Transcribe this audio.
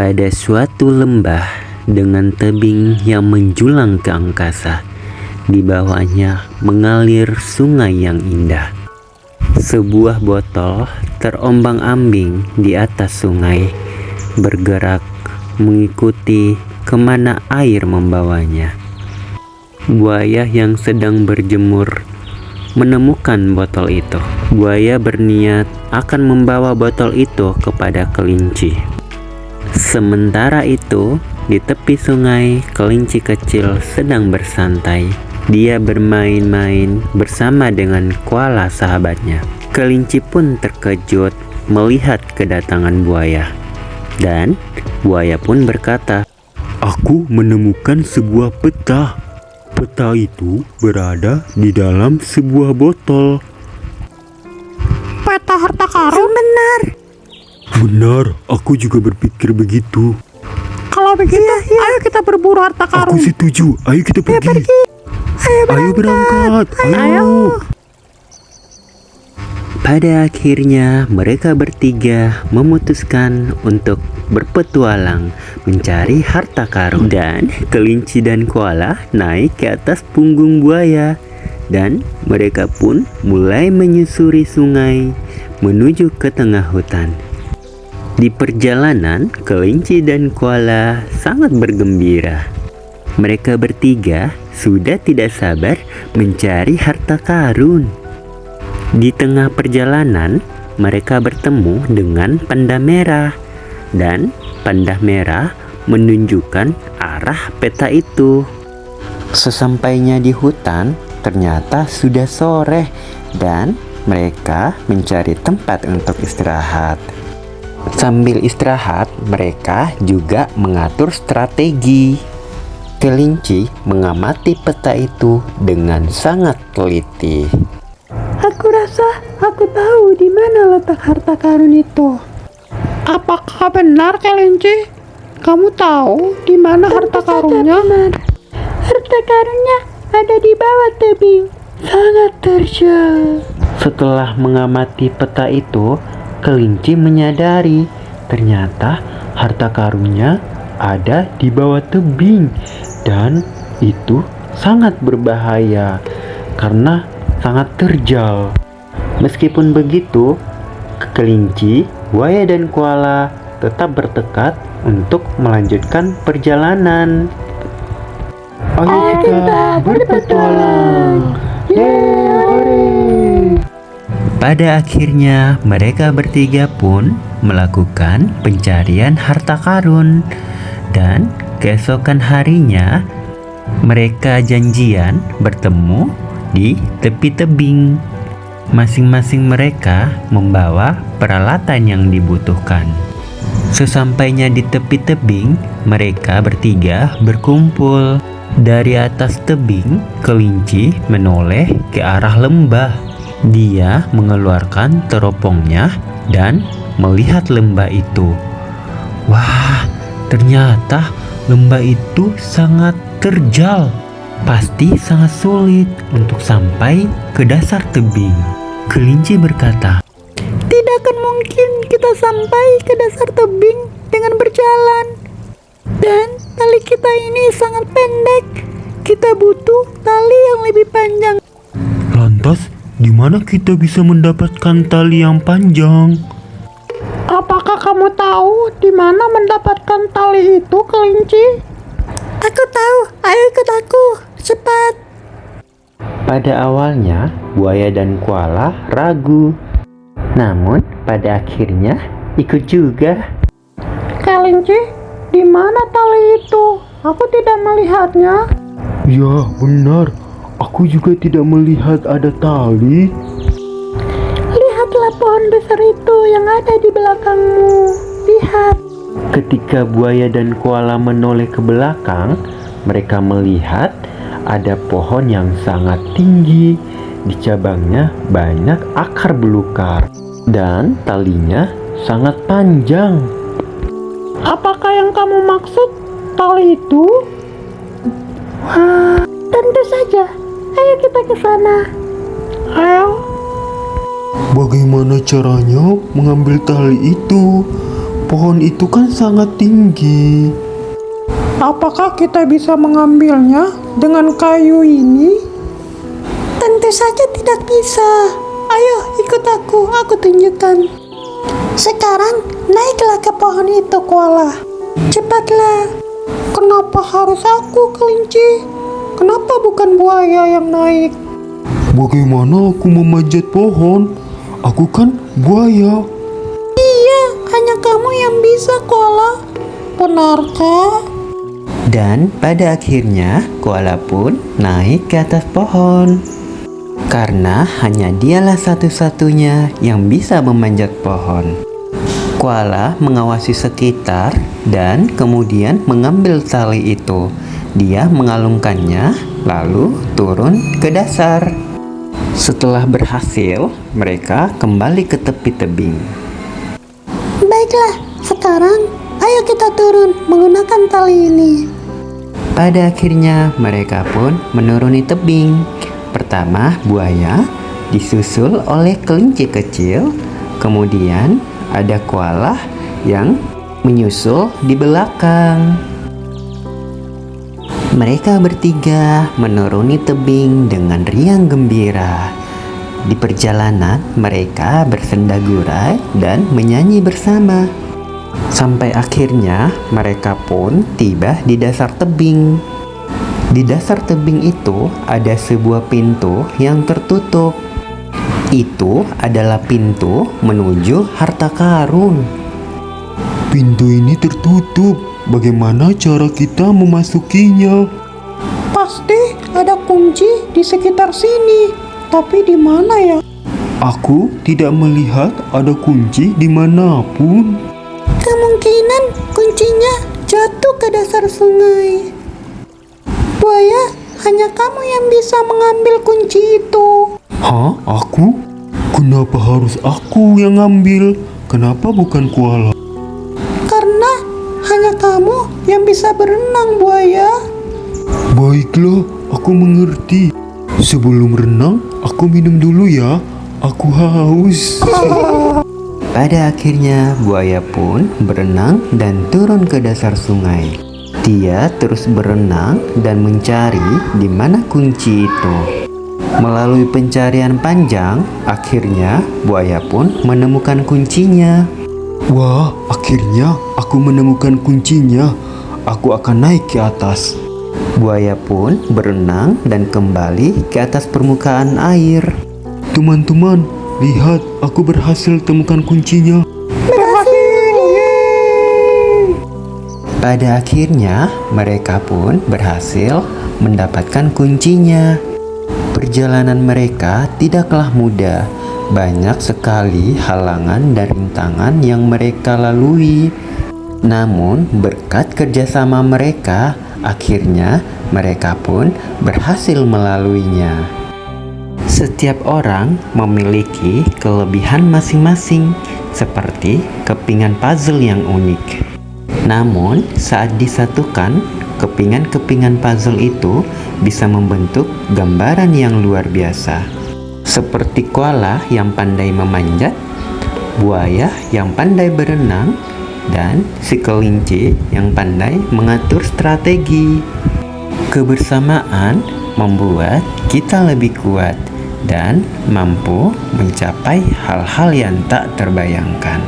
Pada suatu lembah dengan tebing yang menjulang ke angkasa, di bawahnya mengalir sungai yang indah. Sebuah botol terombang-ambing di atas sungai, bergerak mengikuti kemana air membawanya. Buaya yang sedang berjemur menemukan botol itu. Buaya berniat akan membawa botol itu kepada kelinci. Sementara itu, di tepi sungai, kelinci kecil sedang bersantai. Dia bermain-main bersama dengan koala sahabatnya. Kelinci pun terkejut melihat kedatangan buaya. Dan buaya pun berkata, "Aku menemukan sebuah peta. Peta itu berada di dalam sebuah botol." Peta harta karun? Benar. Benar, aku juga berpikir begitu. Kalau begitu, ayo kita berburu harta karun. Aku setuju, ayo kita pergi. Ayo berangkat, ayo. pada akhirnya mereka bertiga memutuskan untuk berpetualang mencari harta karun. Dan kelinci dan koala naik ke atas punggung buaya, dan mereka pun mulai menyusuri sungai menuju ke tengah hutan. Di perjalanan, kelinci dan koala sangat bergembira. Mereka bertiga sudah tidak sabar mencari harta karun. Di tengah perjalanan, mereka bertemu dengan panda merah, dan panda merah menunjukkan arah peta itu. Sesampainya di hutan, ternyata sudah sore, dan mereka mencari tempat untuk istirahat. Sambil istirahat, mereka juga mengatur strategi. Kelinci mengamati peta itu dengan sangat teliti. Aku rasa aku tahu di mana letak harta karun itu. Apakah benar, kelinci? Kamu tahu di mana harta karunnya? Benar. Harta karunnya ada di bawah tebing. Sangat terjal. Setelah mengamati peta itu, kelinci menyadari ternyata harta karunnya ada di bawah tebing, dan itu sangat berbahaya karena sangat terjal. Meskipun begitu, kelinci, buaya, dan koala tetap bertekad untuk melanjutkan perjalanan. Ayo kita berpetualang. Yeay! Pada akhirnya mereka bertiga pun melakukan pencarian harta karun, dan keesokan harinya mereka janjian bertemu di tepi tebing. Masing-masing mereka membawa peralatan yang dibutuhkan. Sesampainya di tepi tebing, mereka bertiga berkumpul. Dari atas tebing, kelinci menoleh ke arah lembah. Dia mengeluarkan teropongnya dan melihat lembah itu. Wah, ternyata lembah itu sangat terjal. Pasti sangat sulit untuk sampai ke dasar tebing. Kelinci berkata, Tidak akan mungkin kita sampai ke dasar tebing dengan berjalan. Dan tali kita ini sangat pendek. Kita butuh tali yang lebih panjang. Lantas, di mana kita bisa mendapatkan tali yang panjang? Apakah kamu tahu di mana mendapatkan tali itu, kelinci? Aku tahu. Ayo ikut aku. Cepat. pada awalnya buaya dan koala ragu, namun pada akhirnya ikut juga. Kelinci, di mana tali itu? Aku tidak melihatnya. Ya, benar. Aku juga tidak melihat ada tali. Lihatlah pohon besar itu yang ada di belakangmu. Lihat. Ketika buaya dan koala menoleh ke belakang, mereka melihat ada pohon yang sangat tinggi. Di cabangnya banyak akar belukar, dan talinya sangat panjang. Apakah yang kamu maksud tali itu? Wah, tentu saja. Ayo kita ke sana. Ayo. Bagaimana caranya mengambil tali itu? Pohon itu kan sangat tinggi. Apakah kita bisa mengambilnya dengan kayu ini? Tentu saja tidak bisa. Ayo ikut aku tunjukkan. Sekarang naiklah ke pohon itu, koala. Cepatlah. Kenapa harus aku, kelinci? Kenapa bukan buaya yang naik? Bagaimana aku memanjat pohon? Aku kan buaya. Iya, hanya kamu yang bisa, koala. Benarkah? Dan pada akhirnya koala pun naik ke atas pohon. Karena hanya dialah satu-satunya yang bisa memanjat pohon. Koala mengawasi sekitar dan kemudian mengambil tali itu. Dia mengalungkannya lalu turun ke dasar. Setelah berhasil, mereka kembali ke tepi tebing. Baiklah, sekarang ayo kita turun menggunakan tali ini. Pada akhirnya mereka pun menuruni tebing. Pertama buaya, disusul oleh kelinci kecil, kemudian ada koala yang menyusul di belakang. Mereka bertiga menuruni tebing dengan riang gembira. Di perjalanan mereka bersendagurai dan menyanyi bersama. Sampai akhirnya mereka pun tiba di dasar tebing. Di dasar tebing itu ada sebuah pintu yang tertutup. Itu adalah pintu menuju harta karun. Pintu ini tertutup. Bagaimana cara kita memasukinya? Pasti ada kunci di sekitar sini. Tapi di mana ya? Aku tidak melihat ada kunci dimanapun. Kemungkinan kuncinya jatuh ke dasar sungai. Buaya, hanya kamu yang bisa mengambil kunci itu. Hah? Aku? Kenapa harus aku yang ngambil? Kenapa bukan koala? Karena hanya kamu yang bisa berenang, buaya. Baiklah, aku mengerti. Sebelum renang, aku minum dulu ya. Aku haus. Pada akhirnya buaya pun berenang dan turun ke dasar sungai. Dia terus berenang dan mencari di mana kunci itu. Melalui pencarian panjang, akhirnya buaya pun menemukan kuncinya. Wah, akhirnya aku menemukan kuncinya. Aku akan naik ke atas. Buaya pun berenang dan kembali ke atas permukaan air. Teman-teman, lihat, aku berhasil temukan kuncinya. Pada akhirnya, mereka pun berhasil mendapatkan kuncinya. Perjalanan mereka tidaklah mudah. Banyak sekali halangan dan rintangan yang mereka lalui. Namun, berkat kerjasama mereka, akhirnya mereka pun berhasil melaluinya. Setiap orang memiliki kelebihan masing-masing, seperti kepingan puzzle yang unik. Namun, saat disatukan, kepingan-kepingan puzzle itu bisa membentuk gambaran yang luar biasa. Seperti koala yang pandai memanjat, buaya yang pandai berenang, dan si kelinci yang pandai mengatur strategi. Kebersamaan membuat kita lebih kuat dan mampu mencapai hal-hal yang tak terbayangkan.